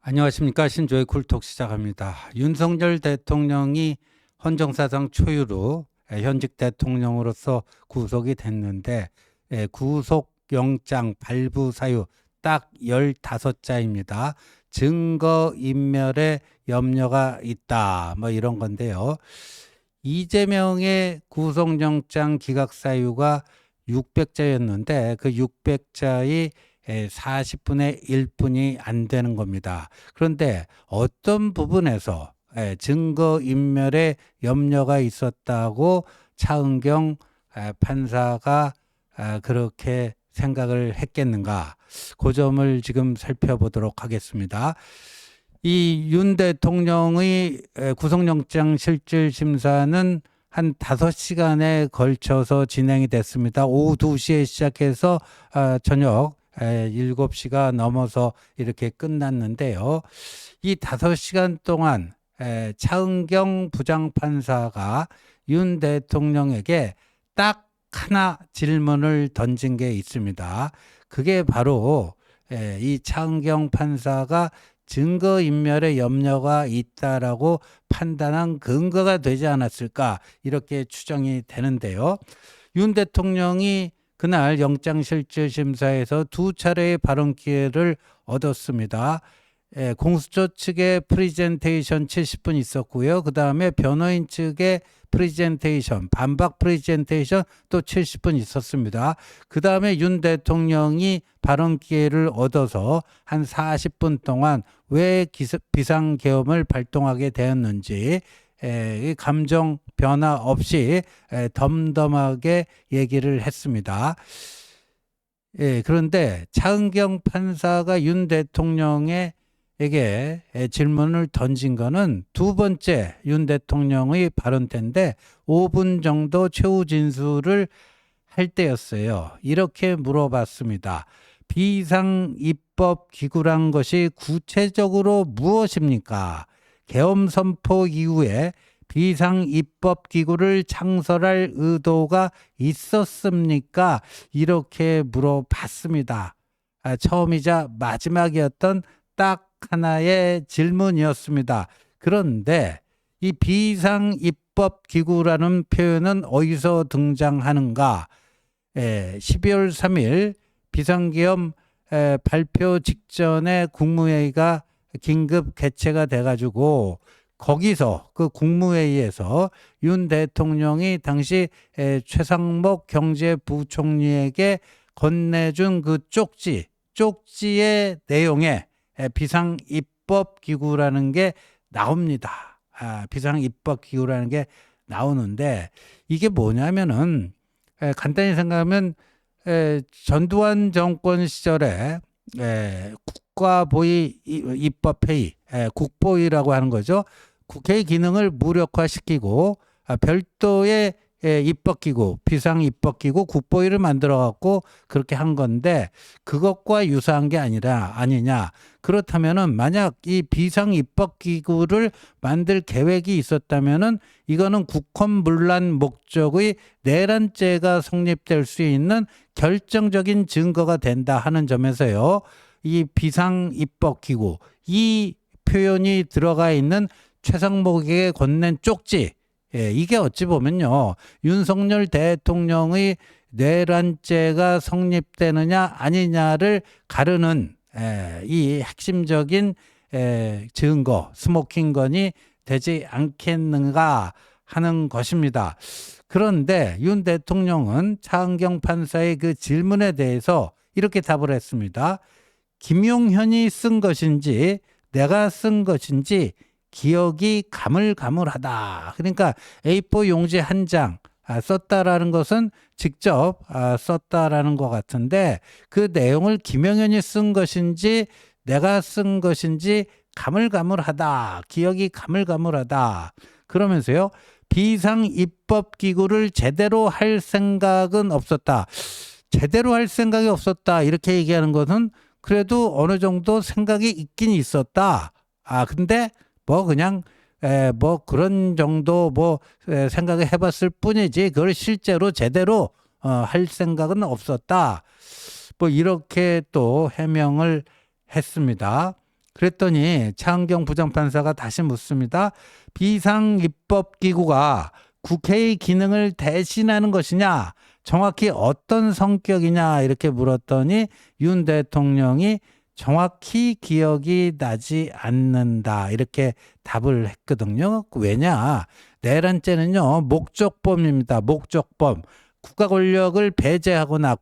안녕하십니까. 신조의 쿨톡 시작합니다. 윤석열 대통령이 헌정사상 초유로 현직 대통령으로서 구속이 됐는데 구속영장 발부 사유 딱 15자입니다. 증거인멸에 염려가 있다 뭐 이런 건데요. 이재명의 구속영장 기각 사유가 600자였는데 그 600자의 40분의 1분이 안 되는 겁니다. 그런데 어떤 부분에서 증거인멸에 염려가 있었다고 차은경 판사가 그렇게 생각을 했겠는가? 그 점을 지금 살펴보도록 하겠습니다. 이 윤 대통령의 구속영장 실질심사는 한 5시간에 걸쳐서 진행이 됐습니다. 오후 2시에 시작해서 저녁 7시가 넘어서 이렇게 끝났는데요. 이 5시간 동안 차은경 부장판사가 윤 대통령에게 딱 하나 질문을 던진 게 있습니다. 그게 바로 이 차은경 판사가 증거인멸의 염려가 있다라고 판단한 근거가 되지 않았을까 이렇게 추정이 되는데요. 윤 대통령이 그날 영장실질심사에서 2차례의 발언 기회를 얻었습니다. 공수처 측의 프리젠테이션 70분 있었고요. 그 다음에 변호인 측의 프리젠테이션, 반박 프리젠테이션 또 70분 있었습니다. 그 다음에 윤 대통령이 발언 기회를 얻어서 한 40분 동안 왜 비상계엄을 발동하게 되었는지 감정 변화 없이 덤덤하게 얘기를 했습니다. 그런데 차은경 판사가 윤 대통령에게 질문을 던진 거는 두 번째 윤 대통령의 발언 때인데 5분 정도 최후 진술을 할 때였어요. 이렇게 물어봤습니다. 비상입법기구란 것이 구체적으로 무엇입니까? 계엄 선포 이후에 비상입법기구를 창설할 의도가 있었습니까? 이렇게 물어봤습니다. 처음이자 마지막이었던 딱 하나의 질문이었습니다. 그런데 이 비상입법기구라는 표현은 어디서 등장하는가? 12월 3일 비상계엄 발표 직전에 국무회의가 긴급 개최가 돼가지고 거기서 그 국무회의에서 윤 대통령이 당시 최상목 경제부총리에게 건네준 그 쪽지의 내용에 비상입법기구라는 게 나옵니다. 비상입법기구라는 게 나오는데 이게 뭐냐면은 간단히 생각하면 전두환 정권 시절에 국가보위 입법회의, 국보위라고 하는 거죠. 국회의 기능을 무력화시키고 별도의 입법기구, 비상입법기구, 국보위를 만들어갖고 그렇게 한 건데 그것과 유사한 게 아니냐. 그렇다면은 만약 이 비상입법기구를 만들 계획이 있었다면은 이거는 국헌문란 목적의 내란죄가 성립될 수 있는 결정적인 증거가 된다 하는 점에서요. 이 비상입법기구, 이 표현이 들어가 있는 최상목에게 건넨 쪽지, 이게 어찌 보면요. 윤석열 대통령의 내란죄가 성립되느냐 아니냐를 가르는 이 핵심적인 증거, 스모킹건이 되지 않겠는가 하는 것입니다. 그런데 윤 대통령은 차은경 판사의 그 질문에 대해서 이렇게 답을 했습니다. 김용현이 쓴 것인지 내가 쓴 것인지 기억이 가물가물하다. 그러니까 A4 용지 한 장 썼다라는 것은 직접 썼다라는 것 같은데 그 내용을 김용현이 쓴 것인지 내가 쓴 것인지 가물가물하다. 기억이 가물가물하다. 그러면서요. 비상입법기구를 제대로 할 생각은 없었다. 제대로 할 생각이 없었다. 이렇게 얘기하는 것은 그래도 어느 정도 생각이 있긴 있었다. 근데 뭐 그냥 뭐 그런 정도 뭐 생각을 해봤을 뿐이지 그걸 실제로 제대로 할 생각은 없었다. 뭐 이렇게 또 해명을 했습니다. 그랬더니 차은경 부장판사가 다시 묻습니다. 비상입법기구가 국회의 기능을 대신하는 것이냐? 정확히 어떤 성격이냐? 이렇게 물었더니 윤 대통령이 정확히 기억이 나지 않는다. 이렇게 답을 했거든요. 왜냐? 내란죄는요, 목적범입니다. 목적범. 국가 권력을 배제하거나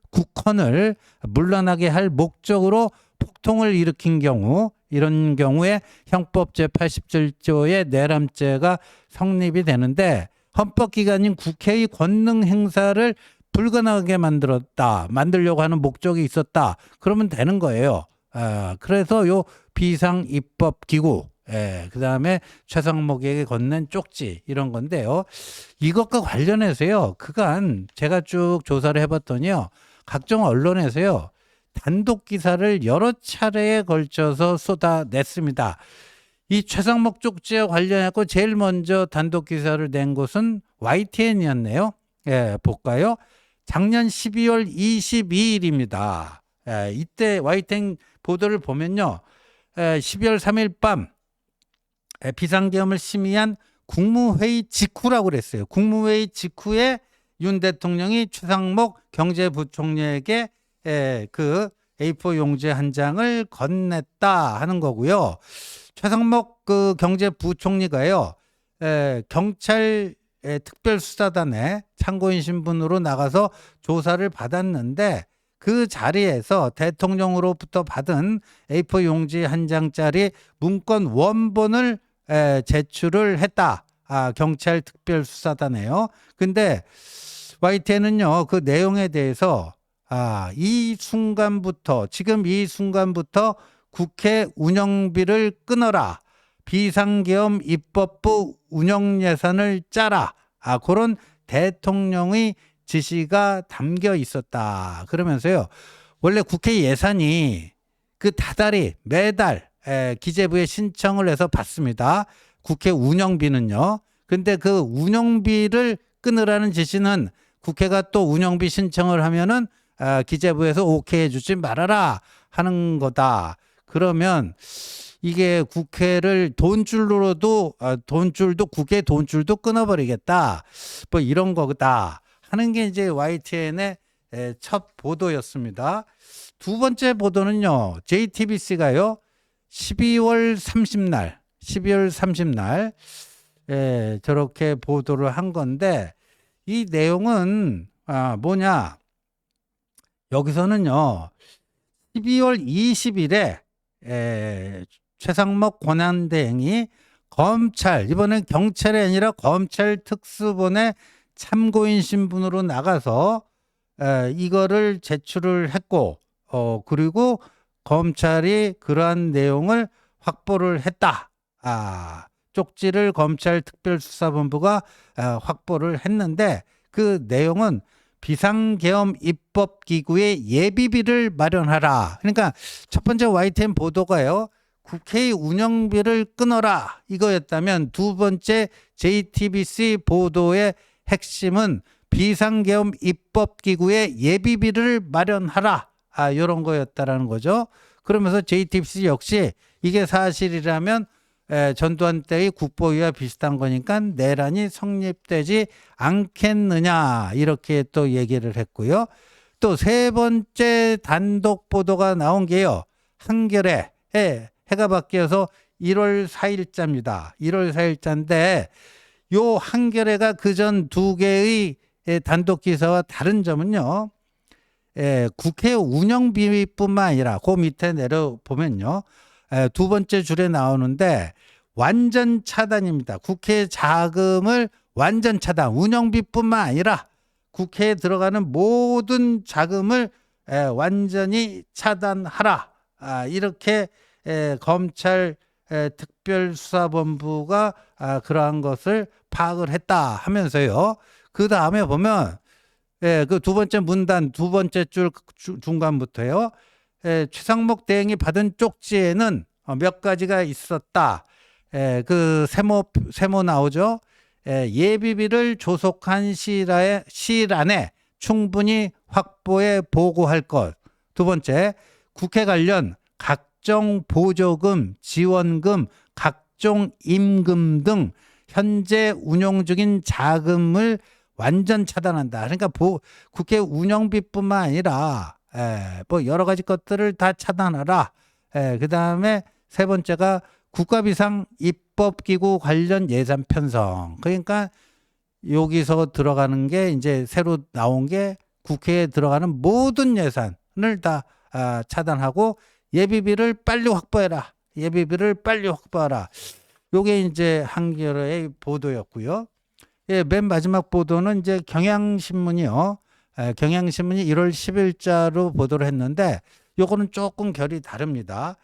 국헌을 물러나게 할 목적으로 폭동을 일으킨 경우, 이런 경우에 형법 제87조의 내란죄가 성립이 되는데, 헌법기관인 국회의 권능 행사를 불가능하게 만들려고 하는 목적이 있었다. 그러면 되는 거예요. 그래서 요 비상입법기구, 그 다음에 최상목에게 건넨 쪽지, 이런 건데요. 이것과 관련해서요, 그간 제가 쭉 조사를 해봤더니요, 각종 언론에서요, 단독 기사를 여러 차례에 걸쳐서 쏟아냈습니다. 이 최상목 쪽지와 관련해서 제일 먼저 단독 기사를 낸 곳은 YTN이었네요. 볼까요? 작년 12월 22일입니다. 이때 YTN 보도를 보면요, 12월 3일 밤 비상계엄을 심의한 국무회의 직후라고 그랬어요. 국무회의 직후에 윤 대통령이 최상목 경제부총리에게 그 A4 용지 한 장을 건넸다 하는 거고요. 최상목 그 경제부총리가요, 경찰 특별수사단에 참고인 신분으로 나가서 조사를 받았는데, 그 자리에서 대통령으로부터 받은 A4 용지 한 장짜리 문건 원본을 제출을 했다. 경찰 특별수사단에요. 근데 YTN은요, 그 내용에 대해서 지금 이 순간부터 국회 운영비를 끊어라. 비상계엄 입법부 운영 예산을 짜라. 그런 대통령의 지시가 담겨 있었다. 그러면서요, 원래 국회 예산이 그 다달이 매달 기재부에 신청을 해서 받습니다. 국회 운영비는요. 근데 그 운영비를 끊으라는 지시는 국회가 또 운영비 신청을 하면은 기재부에서 오케이 해주지 말아라 하는 거다. 그러면 이게 국회를 국회 돈줄도 끊어버리겠다. 뭐 이런 거다 하는 게 이제 YTN의 첫 보도였습니다. 두 번째 보도는요, JTBC가요, 12월 30날 저렇게 보도를 한 건데, 이 내용은 뭐냐? 여기서는요, 12월 20일에 최상목 권한대행이 이번엔 경찰이 아니라 검찰 특수본에 참고인 신분으로 나가서 이거를 제출을 했고, 그리고 검찰이 그러한 내용을 확보를 했다. 쪽지를 검찰 특별수사본부가 확보를 했는데, 그 내용은 비상계엄 입법기구의 예비비를 마련하라. 그러니까 첫 번째 YTN 보도가요, 국회의 운영비를 끊어라, 이거였다면, 두 번째 JTBC 보도의 핵심은 비상계엄 입법기구의 예비비를 마련하라, 이런 거였다라는 거죠. 그러면서 JTBC 역시 이게 사실이라면 전두환 때의 국보위와 비슷한 거니까 내란이 성립되지 않겠느냐, 이렇게 또 얘기를 했고요. 또 세 번째 단독 보도가 나온 게요, 한겨레, 해가 바뀌어서 1월 4일자입니다. 1월 4일자인데, 요 한겨레가 그전 두 개의 단독 기사와 다른 점은요, 국회 운영비뿐만 아니라 그 밑에 내려보면요, 두 번째 줄에 나오는데 완전 차단입니다. 국회 자금을 완전 차단, 운영비뿐만 아니라 국회에 들어가는 모든 자금을 완전히 차단하라, 이렇게 검찰 특별수사본부가 그러한 것을 파악을 했다 하면서요, 그 다음에 보면 그 두 번째 문단 두 번째 줄 중간부터요, 최상목 대행이 받은 쪽지에는 몇 가지가 있었다. 그 세모 나오죠. 예비비를 조속한 시일 안에 충분히 확보해 보고할 것. 두 번째, 국회 관련 각종 보조금, 지원금, 각종 임금 등 현재 운용 중인 자금을 완전 차단한다. 그러니까 국회 운영비뿐만 아니라 뭐 여러 가지 것들을 다 차단하라. 그다음에 세 번째가 국가비상 입법기구 관련 예산 편성. 그러니까 여기서 들어가는 게 이제 새로 나온 게 국회에 들어가는 모든 예산을 다 차단하고 예비비를 빨리 확보해라. 예비비를 빨리 확보하라. 요게 이제 한겨레의 보도였고요. 예, 맨 마지막 보도는 이제 경향신문이요. 경향신문이 1월 10일자로 보도를 했는데 요거는 조금 결이 다릅니다.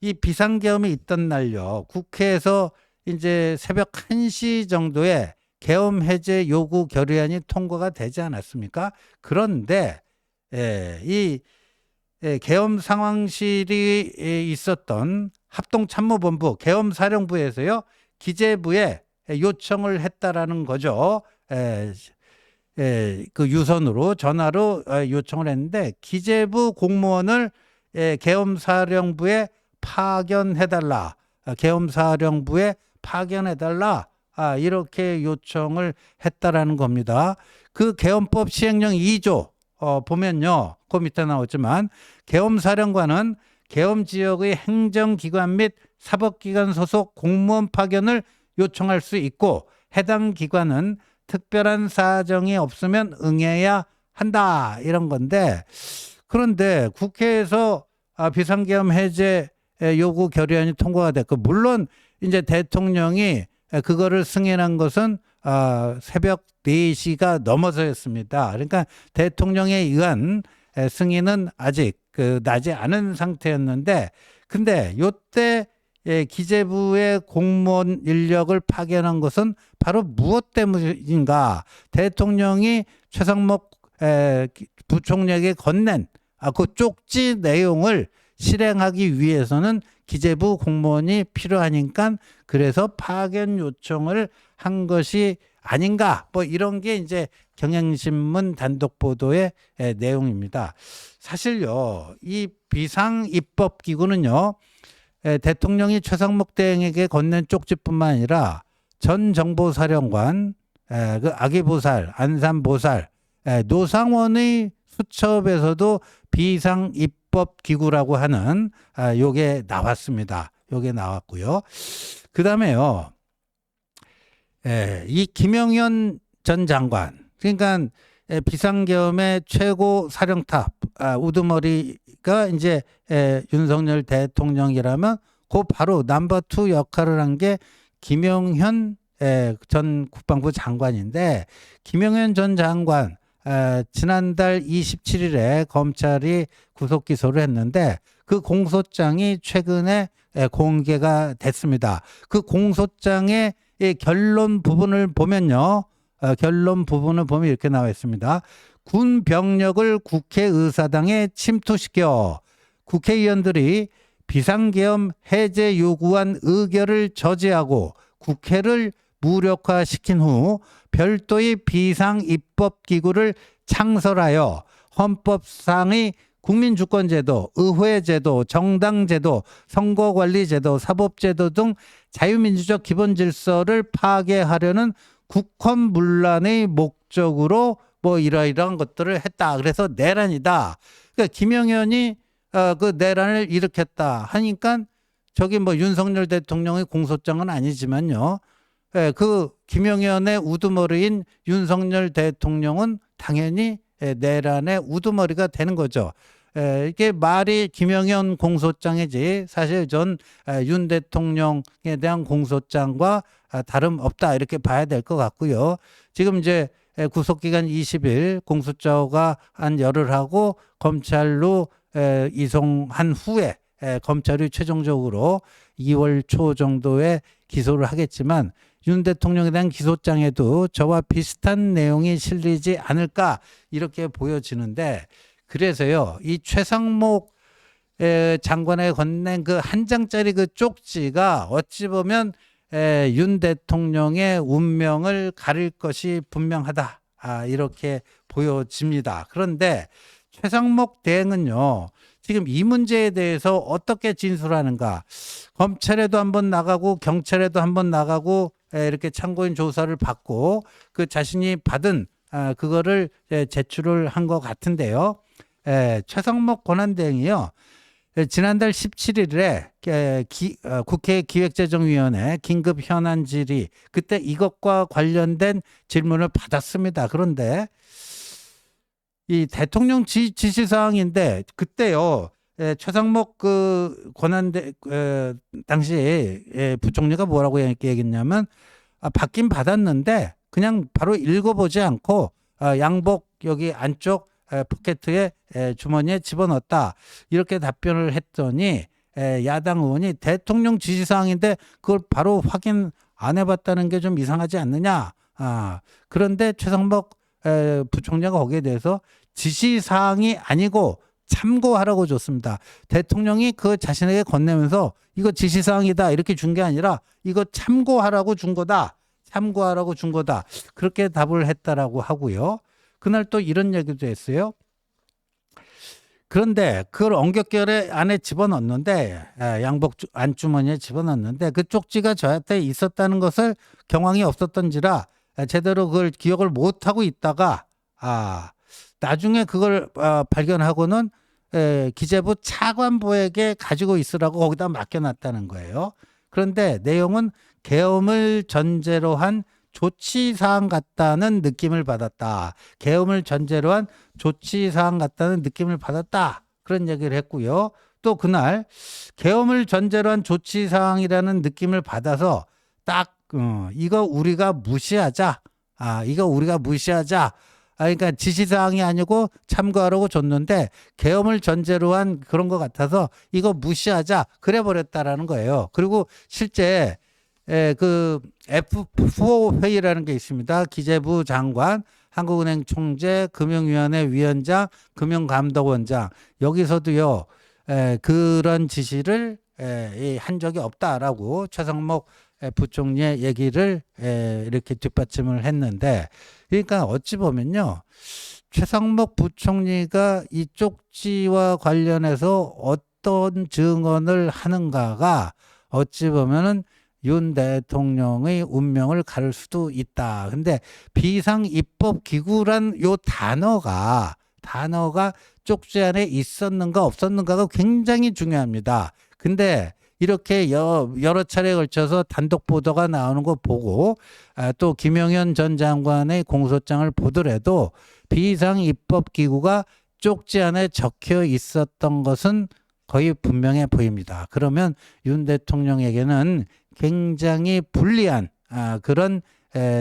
이 비상계엄이 있던 날요. 국회에서 이제 새벽 1시 정도에 계엄 해제 요구 결의안이 통과가 되지 않았습니까? 그런데 이 계엄 상황실이 있었던 합동참모본부 계엄사령부에서요. 기재부에 요청을 했다라는 거죠. 그 유선으로 전화로 요청을 했는데 기재부 공무원을 계엄사령부에 파견해달라. 계엄사령부에 파견해달라. 이렇게 요청을 했다라는 겁니다. 그 계엄법 시행령 2조 보면요. 그 밑에 나오지만 계엄사령관은 계엄 지역의 행정기관 및 사법기관 소속 공무원 파견을 요청할 수 있고 해당 기관은 특별한 사정이 없으면 응해야 한다. 이런 건데 그런데 국회에서 비상계엄 해제 요구 결의안이 통과가 됐고 물론 이제 대통령이 그거를 승인한 것은 새벽 4시가 넘어서였습니다. 그러니까 대통령에 의한 승인은 아직 나지 않은 상태였는데 근데 요때 기재부의 공무원 인력을 파견한 것은 바로 무엇 때문인가? 대통령이 최상목 부총리에게 건넨 그 쪽지 내용을 실행하기 위해서는 기재부 공무원이 필요하니까 그래서 파견 요청을 한 것이 아닌가 뭐 이런 게 이제 경향신문 단독 보도의 내용입니다. 사실요 이 비상입법기구는요 대통령이 최상목 대행에게 건넨 쪽지뿐만 아니라 전 정보사령관, 그 아기보살, 안산보살, 노상원의 수첩에서도 비상입법기구라고 하는 요게 나왔습니다. 요게 나왔고요. 그 다음에요. 이 김영현 전 장관, 그러니까 비상계엄의 최고 사령탑, 우두머리가 이제 윤석열 대통령이라면 그 바로 넘버 2 역할을 한 게 김영현 전 국방부 장관인데 김영현 전 장관 지난달 27일에 검찰이 구속 기소를 했는데 그 공소장이 최근에 공개가 됐습니다. 그 공소장의 결론 부분을 보면요. 결론 부분을 보면 이렇게 나와 있습니다. 군 병력을 국회의사당에 침투시켜 국회의원들이 비상계엄 해제 요구안 의결을 저지하고 국회를 무력화시킨 후 별도의 비상입법기구를 창설하여 헌법상의 국민주권제도, 의회제도, 정당제도, 선거관리제도, 사법제도 등 자유민주적 기본질서를 파괴하려는 국헌문란의 목적으로 뭐 이러이러한 것들을 했다. 그래서 내란이다. 그러니까 김영현이 그 내란을 일으켰다 하니까 저기 뭐 윤석열 대통령의 공소장은 아니지만요. 그 김영현의 우두머리인 윤석열 대통령은 당연히 내란의 우두머리가 되는 거죠. 이게 말이 김영현 공소장이지 사실 전 윤 대통령에 대한 공소장과 다름없다 이렇게 봐야 될 것 같고요. 지금 이제 구속기간 20일 공수처가 한 열흘 하고 검찰로 이송한 후에 검찰이 최종적으로 2월 초 정도에 기소를 하겠지만 윤 대통령에 대한 기소장에도 저와 비슷한 내용이 실리지 않을까 이렇게 보여지는데 그래서요 이 최상목 장관에 건넨 그 한 장짜리 그 쪽지가 어찌 보면 윤 대통령의 운명을 가릴 것이 분명하다. 이렇게 보여집니다. 그런데 최상목 대행은요, 지금 이 문제에 대해서 어떻게 진술하는가? 검찰에도 한번 나가고 경찰에도 한번 나가고 이렇게 참고인 조사를 받고 그 자신이 받은 그거를 제출을 한 것 같은데요. 최상목 권한대행이요. 지난달 17일에 국회 기획재정위원회 긴급 현안 질의 그때 이것과 관련된 질문을 받았습니다. 그런데 이 대통령 지시사항인데 그때요. 최상목 그 권한대 당시 부총리가 뭐라고 얘기했냐면 받긴 받았는데 그냥 바로 읽어보지 않고 양복 여기 안쪽 포켓에 주머니에 집어넣었다. 이렇게 답변을 했더니 야당 의원이 대통령 지시사항인데 그걸 바로 확인 안 해봤다는 게 좀 이상하지 않느냐. 그런데 최상목 부총리가 거기에 대해서 지시사항이 아니고 참고하라고 줬습니다. 대통령이 그 자신에게 건네면서 이거 지시사항이다 이렇게 준 게 아니라 이거 참고하라고 준 거다. 참고하라고 준 거다. 그렇게 답을 했다라고 하고요. 그날 또 이런 얘기도 했어요. 그런데 그걸 엉겹결에 안에 집어넣는데 양복 안주머니에 집어넣는데 그 쪽지가 저한테 있었다는 것을 경황이 없었던지라 제대로 그걸 기억을 못하고 있다가 나중에 그걸 발견하고는 기재부 차관보에게 가지고 있으라고 거기다 맡겨놨다는 거예요. 그런데 내용은 계엄을 전제로 한 조치사항 같다는 느낌을 받았다. 계엄을 전제로 한 조치사항 같다는 느낌을 받았다. 그런 얘기를 했고요. 또 그날 계엄을 전제로 한 조치사항이라는 느낌을 받아서 딱 이거 우리가 무시하자. 이거 우리가 무시하자. 그러니까 지시사항이 아니고 참고하라고 줬는데 계엄을 전제로 한 그런 것 같아서 이거 무시하자. 그래 버렸다라는 거예요. 그리고 실제 그 F4 회의라는 게 있습니다. 기재부 장관, 한국은행 총재, 금융위원회 위원장, 금융감독원장 여기서도요 그런 지시를 한 적이 없다라고 최상목 부총리의 얘기를 이렇게 뒷받침을 했는데 그러니까 어찌 보면요 최상목 부총리가 이 쪽지와 관련해서 어떤 증언을 하는가가 어찌 보면은 윤 대통령의 운명을 가를 수도 있다. 근데 비상입법기구란 요 단어가 쪽지 안에 있었는가 없었는가가 굉장히 중요합니다. 근데 이렇게 여러 차례에 걸쳐서 단독 보도가 나오는 거 보고 또 김용현 전 장관의 공소장을 보더라도 비상입법기구가 쪽지 안에 적혀 있었던 것은 거의 분명해 보입니다. 그러면 윤 대통령에게는 굉장히 불리한 그런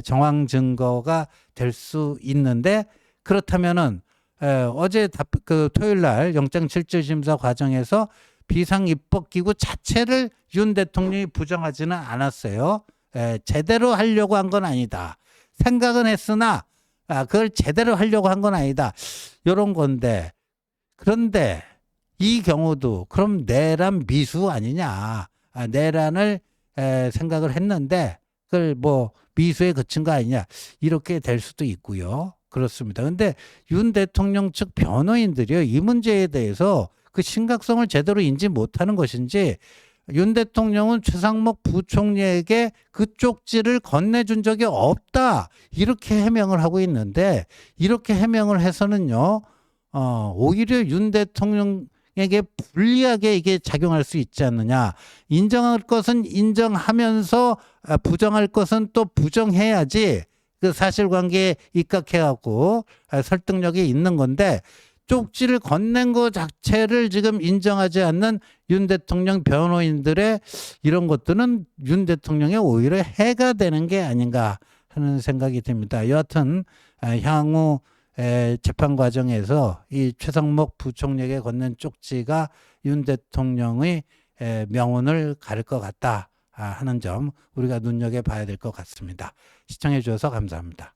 정황 증거가 될 수 있는데 그렇다면은 어제 그 토요일 날 영장 실질 심사 과정에서 비상입법기구 자체를 윤 대통령이 부정하지는 않았어요. 제대로 하려고 한 건 아니다. 생각은 했으나 그걸 제대로 하려고 한 건 아니다. 이런 건데 그런데 이 경우도 그럼 내란 미수 아니냐. 내란을 생각을 했는데 그걸 뭐 미수에 그친 거 아니냐. 이렇게 될 수도 있고요. 그렇습니다. 근데 윤 대통령 측 변호인들이요. 이 문제에 대해서 그 심각성을 제대로 인지 못하는 것인지 윤 대통령은 최상목 부총리에게 그 쪽지를 건네준 적이 없다. 이렇게 해명을 하고 있는데 이렇게 해명을 해서는요. 오히려 윤 대통령에게 불리하게 이게 작용할 수 있지 않느냐. 인정할 것은 인정하면서 부정할 것은 또 부정해야지 그 사실관계에 입각해갖고 설득력이 있는 건데 쪽지를 건넨 것 자체를 지금 인정하지 않는 윤 대통령 변호인들의 이런 것들은 윤 대통령에 오히려 해가 되는 게 아닌가 하는 생각이 듭니다. 여하튼 향후 재판 과정에서 이 최상목 부총리에게 건넨 쪽지가 윤 대통령의 명운을 가릴 것 같다 하는 점 우리가 눈여겨봐야 될 것 같습니다. 시청해 주셔서 감사합니다.